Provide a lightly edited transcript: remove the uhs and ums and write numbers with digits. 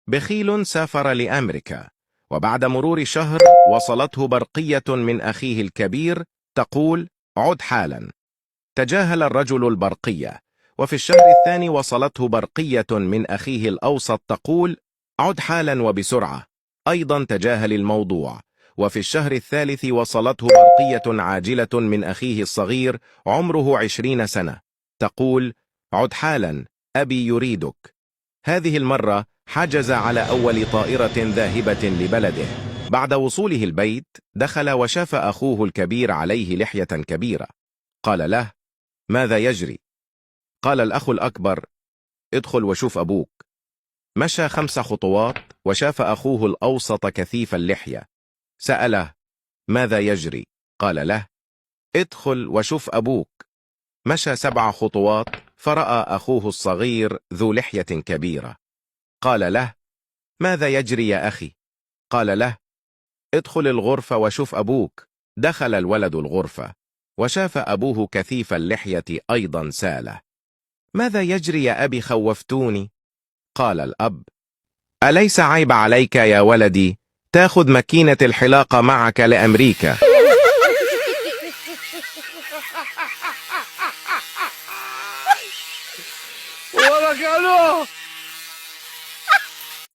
بخيل سافر لأمريكا، وبعد مرور شهر وصلته برقية من أخيه الكبير تقول: عد حالا. تجاهل الرجل البرقية، وفي الشهر الثاني وصلته برقية من أخيه الأوسط تقول: عد حالا وبسرعة. أيضا تجاهل الموضوع. وفي الشهر الثالث وصلته برقية عاجلة من أخيه الصغير عمره 20 سنة تقول: عد حالا، أبي يريدك. هذه المرة حجز على أول طائرة ذاهبة لبلده. بعد وصوله البيت دخل وشاف أخوه الكبير عليه لحية كبيرة. قال له: ماذا يجري؟ قال الأخ الأكبر: ادخل وشوف أبوك. مشى 5 خطوات وشاف أخوه الأوسط كثيف اللحية. سأله: ماذا يجري؟ قال له: ادخل وشوف أبوك. مشى 7 خطوات فرأى أخوه الصغير ذو لحية كبيرة. قال له: ماذا يجري يا أخي؟ قال له: ادخل الغرفة وشوف أبوك. دخل الولد الغرفة وشاف أبوه كثيف اللحية أيضا ساله. ماذا يجري يا أبي؟ خوفتوني. قال الأب: أليس عيب عليك يا ولدي تاخذ ماكينة الحلاقة معك لأمريكا؟ ورا قالوه